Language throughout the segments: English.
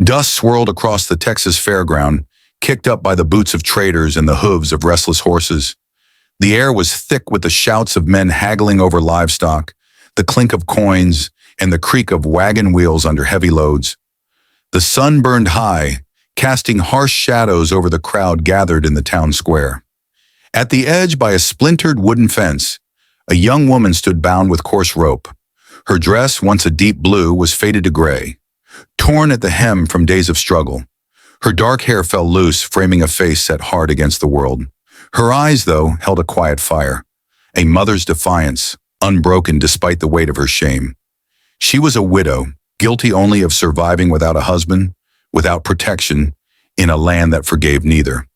Dust swirled across the Texas fairground, kicked up by the boots of traders and the hooves of restless horses. The air was thick with the shouts of men haggling over livestock, the clink of coins, and the creak of wagon wheels under heavy loads. The sun burned high, casting harsh shadows over the crowd gathered in the town square. At the edge, by a splintered wooden fence, a young woman stood bound with coarse rope. Her dress, once a deep blue, was faded to gray, torn at the hem from days of struggle. Her dark hair fell loose, framing a face set hard against the world. Her eyes, though, held a quiet fire, a mother's defiance, unbroken despite the weight of her shame. She was a widow, guilty only of surviving without a husband, without protection, in a land that forgave neither.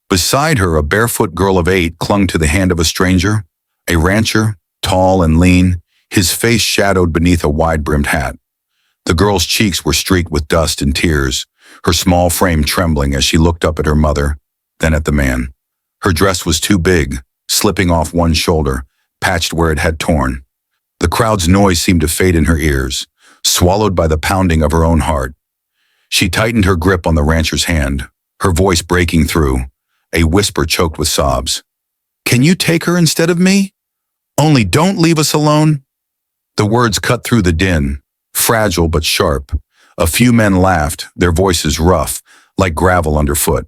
Beside her, a barefoot girl of 8 clung to the hand of a stranger, a rancher, tall and lean, his face shadowed beneath a wide-brimmed hat. The girl's cheeks were streaked with dust and tears, her small frame trembling as she looked up at her mother, then at the man. Her dress was too big, slipping off one shoulder, patched where it had torn. The crowd's noise seemed to fade in her ears, swallowed by the pounding of her own heart. She tightened her grip on the rancher's hand, her voice breaking through, a whisper choked with sobs. "Can you take her instead of me? Only don't leave us alone." The words cut through the din, fragile but sharp. A few men laughed, their voices rough, like gravel underfoot.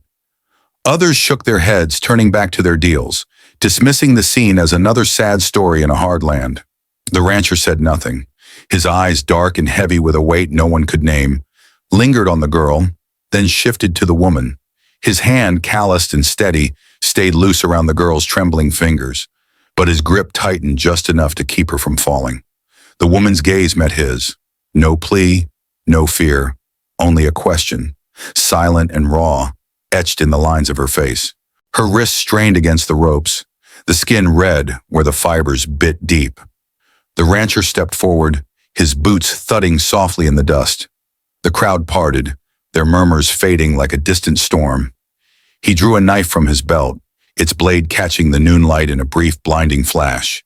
Others shook their heads, turning back to their deals, dismissing the scene as another sad story in a hard land. The rancher said nothing. His eyes, dark and heavy with a weight no one could name, lingered on the girl, then shifted to the woman. His hand, calloused and steady, stayed loose around the girl's trembling fingers, but his grip tightened just enough to keep her from falling. The woman's gaze met his. No plea, no fear, only a question, silent and raw, etched in the lines of her face. Her wrists strained against the ropes, the skin red where the fibers bit deep. The rancher stepped forward, his boots thudding softly in the dust. The crowd parted, their murmurs fading like a distant storm. He drew a knife from his belt, its blade catching the noon light in a brief, blinding flash.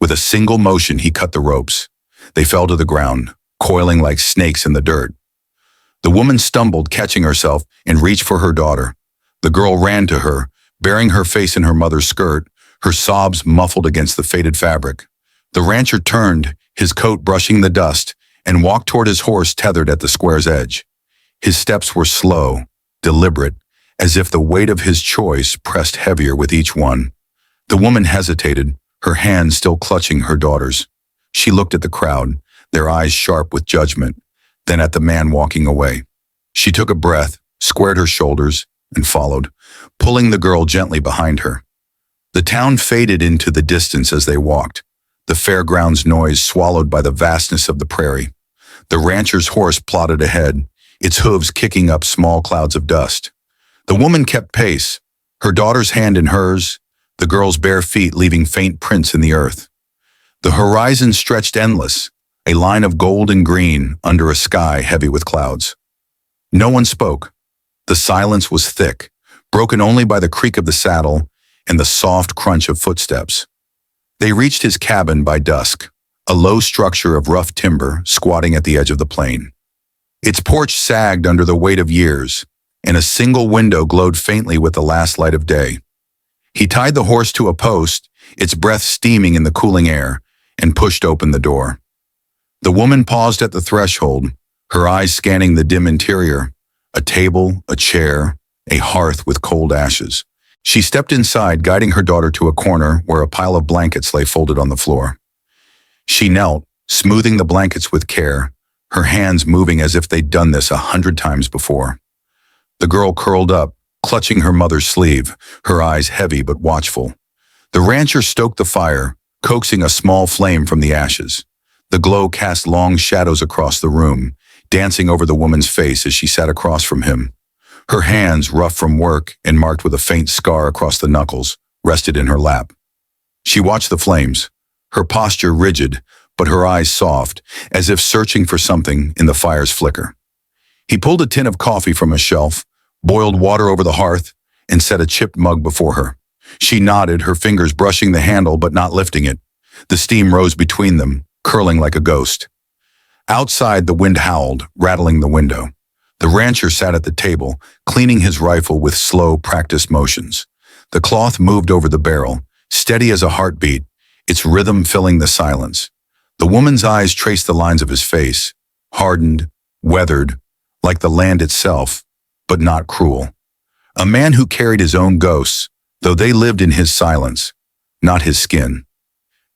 With a single motion, he cut the ropes. They fell to the ground, coiling like snakes in the dirt. The woman stumbled, catching herself, and reached for her daughter. The girl ran to her, burying her face in her mother's skirt, her sobs muffled against the faded fabric. The rancher turned, his coat brushing the dust, and walked toward his horse tethered at the square's edge. His steps were slow, deliberate, as if the weight of his choice pressed heavier with each one. The woman hesitated, her hand still clutching her daughter's. She looked at the crowd, their eyes sharp with judgment, then at the man walking away. She took a breath, squared her shoulders, and followed, pulling the girl gently behind her. The town faded into the distance as they walked, the fairground's noise swallowed by the vastness of the prairie. The rancher's horse plodded ahead, its hooves kicking up small clouds of dust. The woman kept pace, her daughter's hand in hers, the girl's bare feet leaving faint prints in the earth. The horizon stretched endless, a line of gold and green under a sky heavy with clouds. No one spoke. The silence was thick, broken only by the creak of the saddle and the soft crunch of footsteps. They reached his cabin by dusk, a low structure of rough timber squatting at the edge of the plain. Its porch sagged under the weight of years, and a single window glowed faintly with the last light of day. He tied the horse to a post, its breath steaming in the cooling air, and pushed open the door. The woman paused at the threshold, her eyes scanning the dim interior, a table, a chair, a hearth with cold ashes. She stepped inside, guiding her daughter to a corner where a pile of blankets lay folded on the floor. She knelt, smoothing the blankets with care, her hands moving as if they'd done this 100 times before. The girl curled up, clutching her mother's sleeve, her eyes heavy but watchful. The rancher stoked the fire, coaxing a small flame from the ashes. The glow cast long shadows across the room, dancing over the woman's face as she sat across from him. Her hands, rough from work and marked with a faint scar across the knuckles, rested in her lap. She watched the flames, her posture rigid, but her eyes soft, as if searching for something in the fire's flicker. He pulled a tin of coffee from a shelf, boiled water over the hearth, and set a chipped mug before her. She nodded, her fingers brushing the handle but not lifting it. The steam rose between them, curling like a ghost. Outside, the wind howled, rattling the window. The rancher sat at the table, cleaning his rifle with slow, practiced motions. The cloth moved over the barrel, steady as a heartbeat, its rhythm filling the silence. The woman's eyes traced the lines of his face, hardened, weathered, like the land itself, but not cruel. A man who carried his own ghosts, though they lived in his silence, not his skin.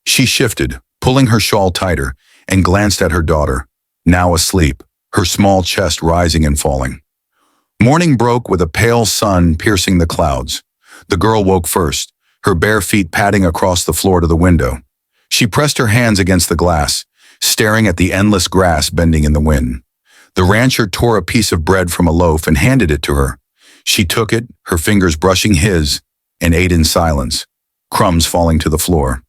She shifted, pulling her shawl tighter, and glanced at her daughter, now asleep, her small chest rising and falling. Morning broke with a pale sun piercing the clouds. The girl woke first, her bare feet padding across the floor to the window. She pressed her hands against the glass, staring at the endless grass bending in the wind. The rancher tore a piece of bread from a loaf and handed it to her. She took it, her fingers brushing his, and ate in silence, crumbs falling to the floor.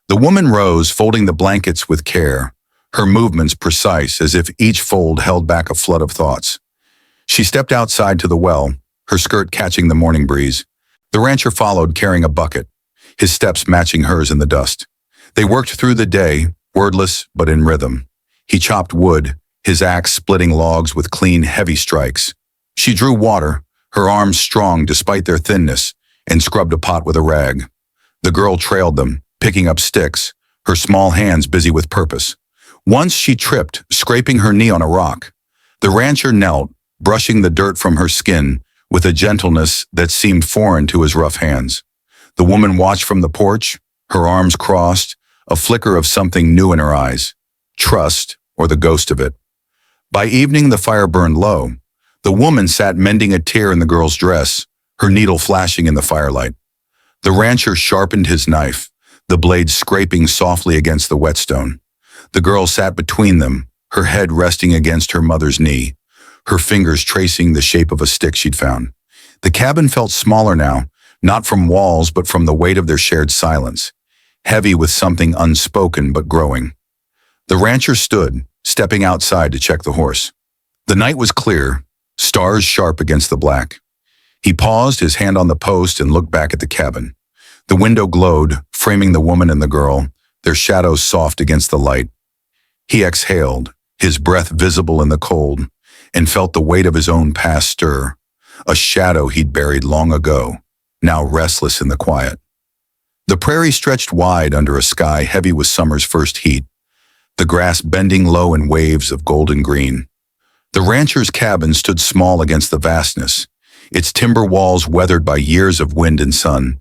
The woman rose, folding the blankets with care, her movements precise as if each fold held back a flood of thoughts. She stepped outside to the well, her skirt catching the morning breeze. The rancher followed, carrying a bucket, his steps matching hers in the dust. They worked through the day, wordless but in rhythm. He chopped wood, his axe splitting logs with clean, heavy strikes. She drew water, her arms strong despite their thinness, and scrubbed a pot with a rag. The girl trailed them, picking up sticks, her small hands busy with purpose. Once she tripped, scraping her knee on a rock. The rancher knelt, brushing the dirt from her skin with a gentleness that seemed foreign to his rough hands. The woman watched from the porch, her arms crossed, a flicker of something new in her eyes, trust or the ghost of it. By evening, the fire burned low. The woman sat mending a tear in the girl's dress, her needle flashing in the firelight. The rancher sharpened his knife, the blade scraping softly against the whetstone. The girl sat between them, her head resting against her mother's knee, her fingers tracing the shape of a stick she'd found. The cabin felt smaller now, not from walls but from the weight of their shared silence, heavy with something unspoken but growing. The rancher stood, stepping outside to check the horse. The night was clear, stars sharp against the black. He paused, his hand on the post, and looked back at the cabin. The window glowed, framing the woman and the girl, their shadows soft against the light. He exhaled, his breath visible in the cold, and felt the weight of his own past stir, a shadow he'd buried long ago, now restless in the quiet. The prairie stretched wide under a sky heavy with summer's first heat, the grass bending low in waves of golden green. The rancher's cabin stood small against the vastness, its timber walls weathered by years of wind and sun.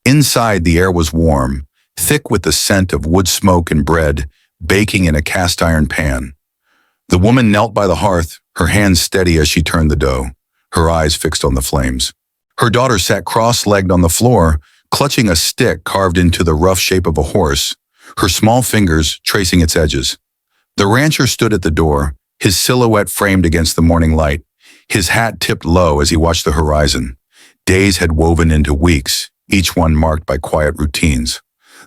Inside, the air was warm, thick with the scent of wood smoke and bread baking in a cast-iron pan. The woman knelt by the hearth, her hands steady as she turned the dough, her eyes fixed on the flames. Her daughter sat cross-legged on the floor, clutching a stick carved into the rough shape of a horse, her small fingers tracing its edges. The rancher stood at the door, his silhouette framed against the morning light, his hat tipped low as he watched the horizon. Days had woven into weeks, each one marked by quiet routines.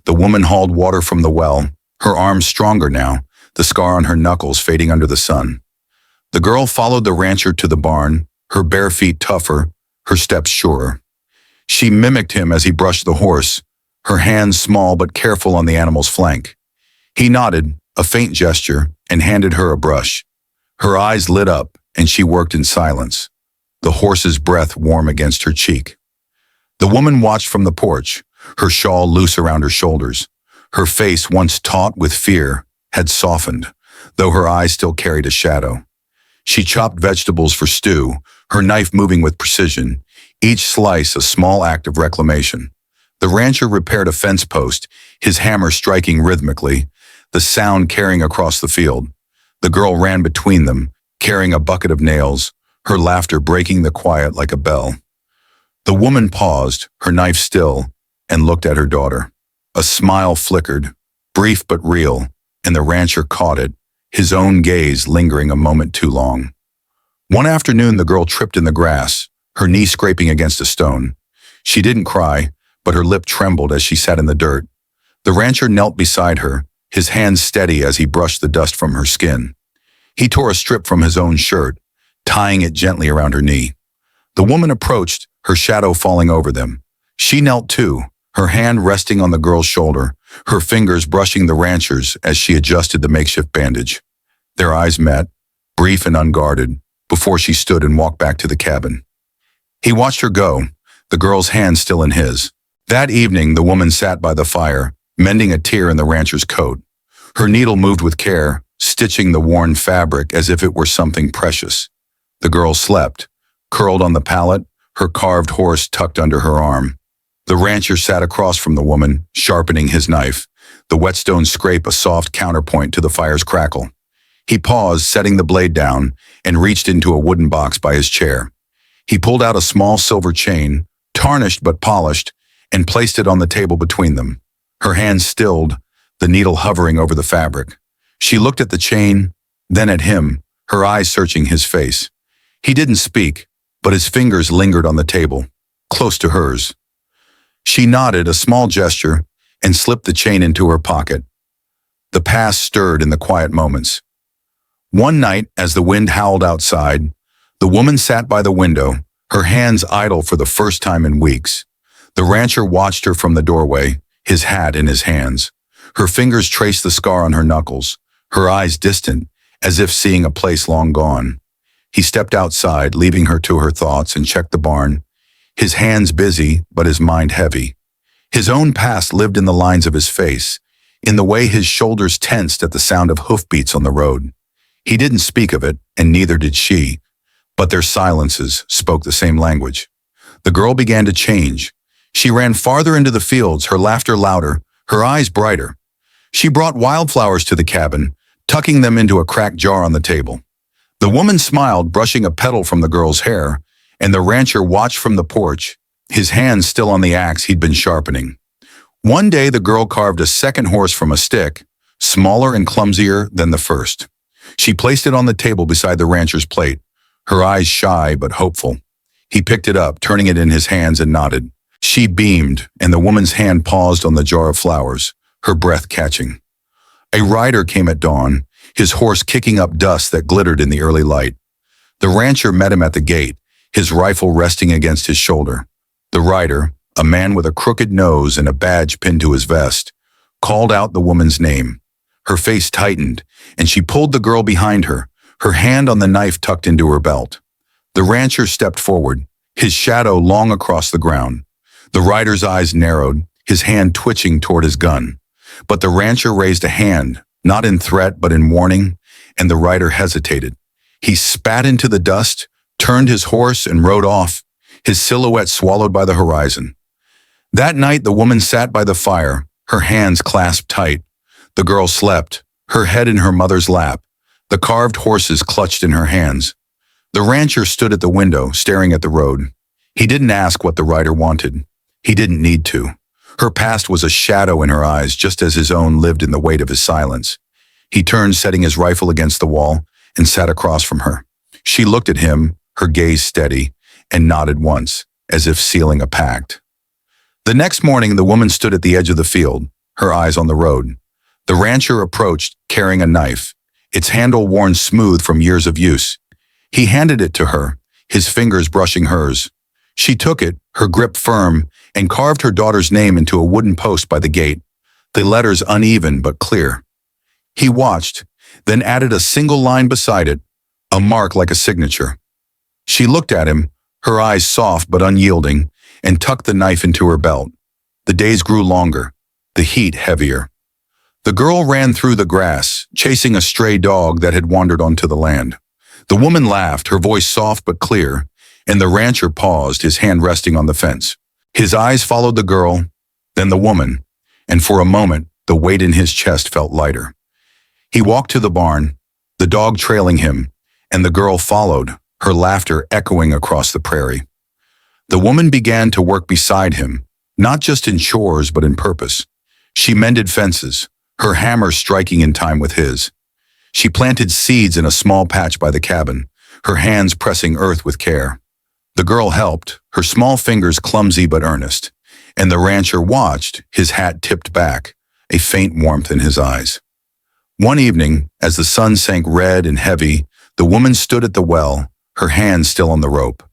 The woman hauled water from the well, her arms stronger now, the scar on her knuckles fading under the sun. The girl followed the rancher to the barn, her bare feet tougher, her steps surer. She mimicked him as he brushed the horse, her hands small but careful on the animal's flank. He nodded, a faint gesture, and handed her a brush. Her eyes lit up, and she worked in silence, the horse's breath warm against her cheek. The woman watched from the porch, her shawl loose around her shoulders. Her face, once taut with fear, had softened, though her eyes still carried a shadow. She chopped vegetables for stew, her knife moving with precision, each slice a small act of reclamation. The rancher repaired a fence post, his hammer striking rhythmically, the sound carrying across the field. The girl ran between them, carrying a bucket of nails, her laughter breaking the quiet like a bell. The woman paused, her knife still, and looked at her daughter. A smile flickered, brief but real, and the rancher caught it, his own gaze lingering a moment too long. One afternoon, the girl tripped in the grass, her knee scraping against a stone. She didn't cry, but her lip trembled as she sat in the dirt. The rancher knelt beside her, his hands steady as he brushed the dust from her skin. He tore a strip from his own shirt, tying it gently around her knee. The woman approached, her shadow falling over them. She knelt too, her hand resting on the girl's shoulder, her fingers brushing the rancher's as she adjusted the makeshift bandage. Their eyes met, brief and unguarded, before she stood and walked back to the cabin. He watched her go, the girl's hand still in his. That evening, the woman sat by the fire, mending a tear in the rancher's coat. Her needle moved with care, stitching the worn fabric as if it were something precious. The girl slept, curled on the pallet, her carved horse tucked under her arm. The rancher sat across from the woman, sharpening his knife, the whetstone scrape a soft counterpoint to the fire's crackle. He paused, setting the blade down, and reached into a wooden box by his chair. He pulled out a small silver chain, tarnished but polished, and placed it on the table between them. Her hands stilled, the needle hovering over the fabric. She looked at the chain, then at him, her eyes searching his face. He didn't speak, but his fingers lingered on the table, close to hers. She nodded, a small gesture, and slipped the chain into her pocket. The past stirred in the quiet moments. One night, as the wind howled outside, the woman sat by the window, her hands idle for the first time in weeks. The rancher watched her from the doorway, his hat in his hands. Her fingers traced the scar on her knuckles, her eyes distant, as if seeing a place long gone. He stepped outside, leaving her to her thoughts, and checked the barn, his hands busy, but his mind heavy. His own past lived in the lines of his face, in the way his shoulders tensed at the sound of hoofbeats on the road. He didn't speak of it, and neither did she, but their silences spoke the same language. The girl began to change. She ran farther into the fields, her laughter louder, her eyes brighter. She brought wildflowers to the cabin, tucking them into a cracked jar on the table. The woman smiled, brushing a petal from the girl's hair, and the rancher watched from the porch, his hands still on the axe he'd been sharpening. One day the girl carved a second horse from a stick, smaller and clumsier than the first. She placed it on the table beside the rancher's plate, her eyes shy but hopeful. He picked it up, turning it in his hands, and nodded. She beamed, and the woman's hand paused on the jar of flowers, her breath catching. A rider came at dawn, his horse kicking up dust that glittered in the early light. The rancher met him at the gate, his rifle resting against his shoulder. The rider, a man with a crooked nose and a badge pinned to his vest, called out the woman's name. Her face tightened, and she pulled the girl behind her, her hand on the knife tucked into her belt. The rancher stepped forward, his shadow long across the ground. The rider's eyes narrowed, his hand twitching toward his gun. But the rancher raised a hand, not in threat but in warning, and the rider hesitated. He spat into the dust, turned his horse, and rode off, his silhouette swallowed by the horizon. That night the woman sat by the fire, her hands clasped tight. The girl slept, her head in her mother's lap, the carved horses clutched in her hands. The rancher stood at the window, staring at the road. He didn't ask what the rider wanted. He didn't need to. Her past was a shadow in her eyes, just as his own lived in the weight of his silence. He turned, setting his rifle against the wall, and sat across from her. She looked at him, her gaze steady, and nodded once, as if sealing a pact. The next morning, the woman stood at the edge of the field, her eyes on the road. The rancher approached, carrying a knife, its handle worn smooth from years of use. He handed it to her, his fingers brushing hers. She took it, her grip firm, and carved her daughter's name into a wooden post by the gate, the letters uneven but clear. He watched, then added a single line beside it, a mark like a signature. She looked at him, her eyes soft but unyielding, and tucked the knife into her belt. The days grew longer, the heat heavier. The girl ran through the grass, chasing a stray dog that had wandered onto the land. The woman laughed, her voice soft but clear, and the rancher paused, his hand resting on the fence. His eyes followed the girl, then the woman, and for a moment, the weight in his chest felt lighter. He walked to the barn, the dog trailing him, and the girl followed, her laughter echoing across the prairie. The woman began to work beside him, not just in chores but in purpose. She mended fences, her hammer striking in time with his. She planted seeds in a small patch by the cabin, her hands pressing earth with care. The girl helped, her small fingers clumsy but earnest, and the rancher watched, his hat tipped back, a faint warmth in his eyes. One evening, as the sun sank red and heavy, the woman stood at the well, her hands still on the rope.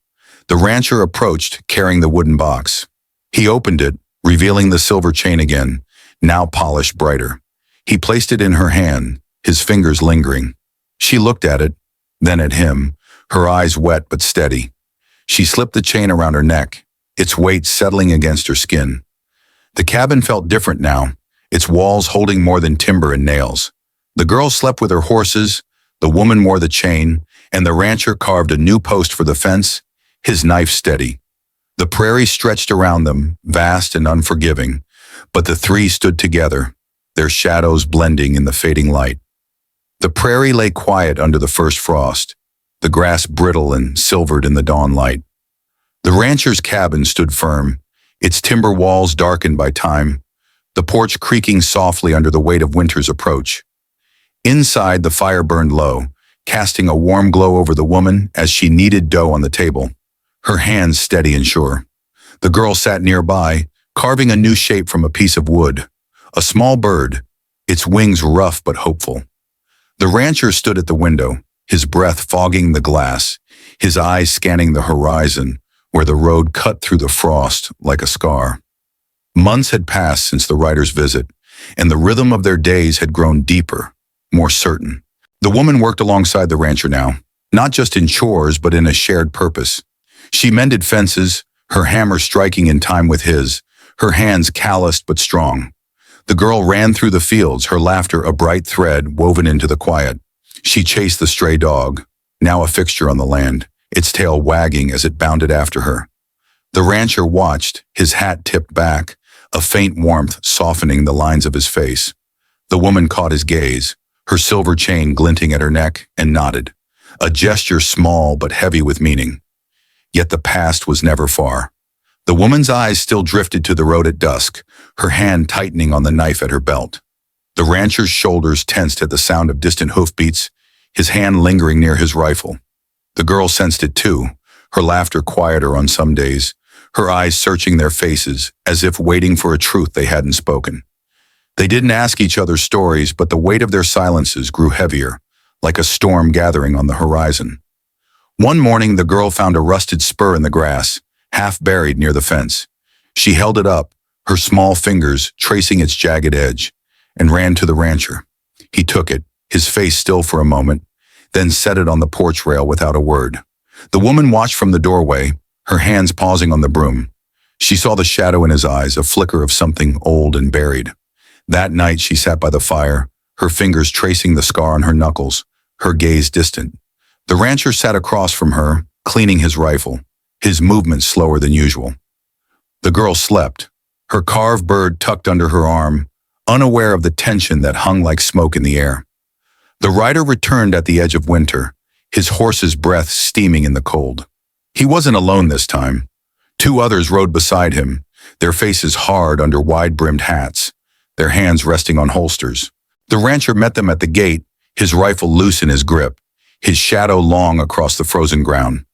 The rancher approached, carrying the wooden box. He opened it, revealing the silver chain again, now polished brighter. He placed it in her hand, his fingers lingering. She looked at it, then at him, her eyes wet but steady. She slipped the chain around her neck, its weight settling against her skin. The cabin felt different now, its walls holding more than timber and nails. The girl slept with her horses, the woman wore the chain, and the rancher carved a new post for the fence, his knife steady. The prairie stretched around them, vast and unforgiving, but the three stood together, their shadows blending in the fading light. The prairie lay quiet under the first frost, the grass brittle and silvered in the dawn light. The rancher's cabin stood firm, its timber walls darkened by time, the porch creaking softly under the weight of winter's approach. Inside, the fire burned low, casting a warm glow over the woman as she kneaded dough on the table, her hands steady and sure. The girl sat nearby, carving a new shape from a piece of wood, a small bird, its wings rough but hopeful. The rancher stood at the window, his breath fogging the glass, his eyes scanning the horizon, where the road cut through the frost like a scar. Months had passed since the writer's visit, and the rhythm of their days had grown deeper, more certain. The woman worked alongside the rancher now, not just in chores but in a shared purpose. She mended fences, her hammer striking in time with his, her hands calloused but strong. The girl ran through the fields, her laughter a bright thread woven into the quiet. She chased the stray dog, now a fixture on the land, its tail wagging as it bounded after her. The rancher watched, his hat tipped back, a faint warmth softening the lines of his face. The woman caught his gaze, her silver chain glinting at her neck, and nodded, a gesture small but heavy with meaning. Yet the past was never far. The woman's eyes still drifted to the road at dusk, her hand tightening on the knife at her belt. The rancher's shoulders tensed at the sound of distant hoofbeats, his hand lingering near his rifle. The girl sensed it too, her laughter quieter on some days, her eyes searching their faces as if waiting for a truth they hadn't spoken. They didn't ask each other stories, but the weight of their silences grew heavier, like a storm gathering on the horizon. One morning, the girl found a rusted spur in the grass, half buried near the fence. She held it up, her small fingers tracing its jagged edge, and ran to the rancher. He took it, his face still for a moment, then set it on the porch rail without a word. The woman watched from the doorway, her hands pausing on the broom. She saw the shadow in his eyes, a flicker of something old and buried. That night she sat by the fire, her fingers tracing the scar on her knuckles, her gaze distant. The rancher sat across from her, cleaning his rifle, his movements slower than usual. The girl slept, her carved bird tucked under her arm, unaware of the tension that hung like smoke in the air. The rider returned at the edge of winter, his horse's breath steaming in the cold. He wasn't alone this time. Two others rode beside him, their faces hard under wide-brimmed hats, their hands resting on holsters. The rancher met them at the gate, his rifle loose in his grip, his shadow long across the frozen ground.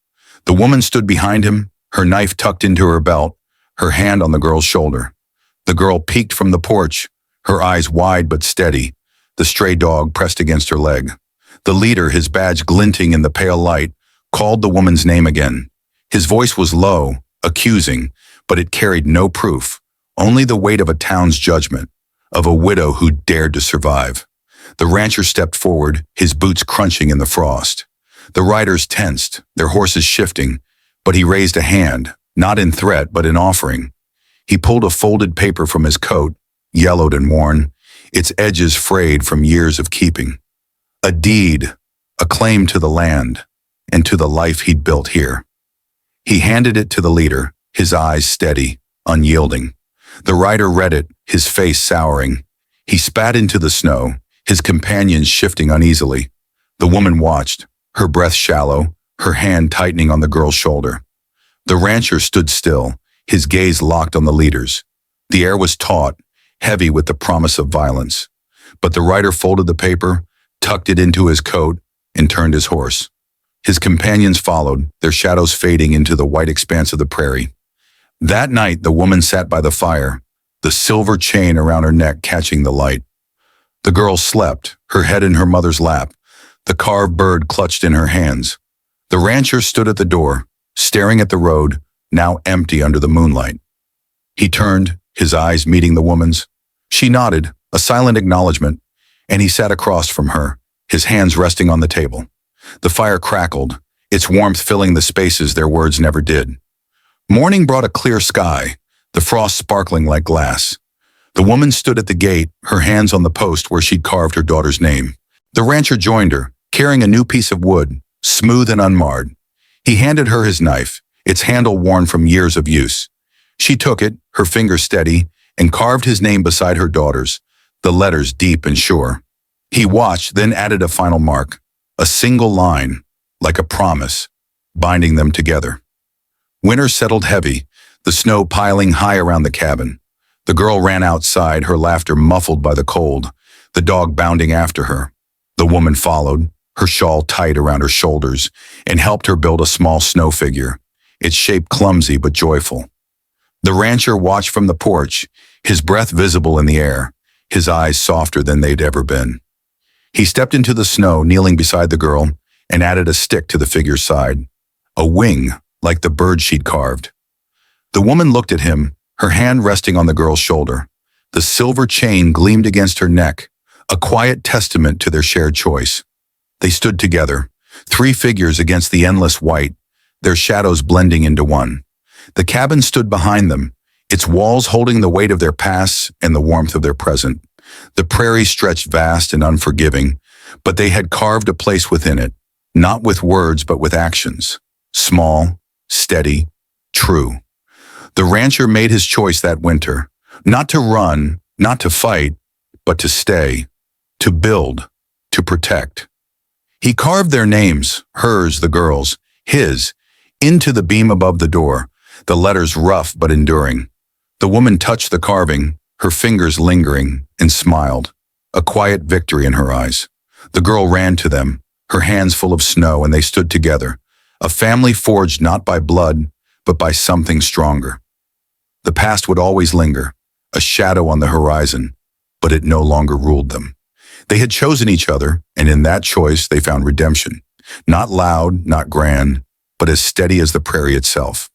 The woman stood behind him, her knife tucked into her belt, her hand on the girl's shoulder. The girl peeked from the porch, her eyes wide but steady, the stray dog pressed against her leg. The leader, his badge glinting in the pale light, called the woman's name again. His voice was low, accusing, but it carried no proof, only the weight of a town's judgment, of a widow who dared to survive. The rancher stepped forward, his boots crunching in the frost. The riders tensed, their horses shifting, but he raised a hand, not in threat but in offering. He pulled a folded paper from his coat, yellowed and worn, its edges frayed from years of keeping. A deed, a claim to the land, and to the life he'd built here. He handed it to the leader, his eyes steady, unyielding. The rider read it, his face souring. He spat into the snow, his companions shifting uneasily. The woman watched, her breath shallow, her hand tightening on the girl's shoulder. The rancher stood still, his gaze locked on the leaders. The air was taut, heavy with the promise of violence. But the rider folded the paper, tucked it into his coat, and turned his horse. His companions followed, their shadows fading into the white expanse of the prairie. That night, the woman sat by the fire, the silver chain around her neck catching the light. The girl slept, her head in her mother's lap, the carved bird clutched in her hands. The rancher stood at the door, staring at the road, now empty under the moonlight. He turned, his eyes meeting the woman's. She nodded, a silent acknowledgement, and he sat across from her, his hands resting on the table. The fire crackled, its warmth filling the spaces their words never did. Morning brought a clear sky, the frost sparkling like glass. The woman stood at the gate, her hands on the post where she'd carved her daughter's name. The rancher joined her, carrying a new piece of wood, smooth and unmarred. He handed her his knife, its handle worn from years of use. She took it, her fingers steady, and carved his name beside her daughter's, the letters deep and sure. He watched, then added a final mark, a single line, like a promise, binding them together. Winter settled heavy, the snow piling high around the cabin. The girl ran outside, her laughter muffled by the cold, the dog bounding after her. The woman followed, her shawl tight around her shoulders, and helped her build a small snow figure, its shape clumsy but joyful. The rancher watched from the porch, his breath visible in the air, his eyes softer than they'd ever been. He stepped into the snow, kneeling beside the girl, and added a stick to the figure's side, a wing like the bird she'd carved. The woman looked at him, her hand resting on the girl's shoulder. The silver chain gleamed against her neck, a quiet testament to their shared choice. They stood together, three figures against the endless white, their shadows blending into one. The cabin stood behind them, its walls holding the weight of their pasts and the warmth of their present. The prairie stretched vast and unforgiving, but they had carved a place within it, not with words but with actions. Small, steady, true. The rancher made his choice that winter, not to run, not to fight, but to stay, to build, to protect. He carved their names, hers, the girl's, his, into the beam above the door, the letters rough but enduring. The woman touched the carving, her fingers lingering, and smiled, a quiet victory in her eyes. The girl ran to them, her hands full of snow, and they stood together, a family forged not by blood, but by something stronger. The past would always linger, a shadow on the horizon, but it no longer ruled them. They had chosen each other, and in that choice they found redemption, not loud, not grand, but as steady as the prairie itself.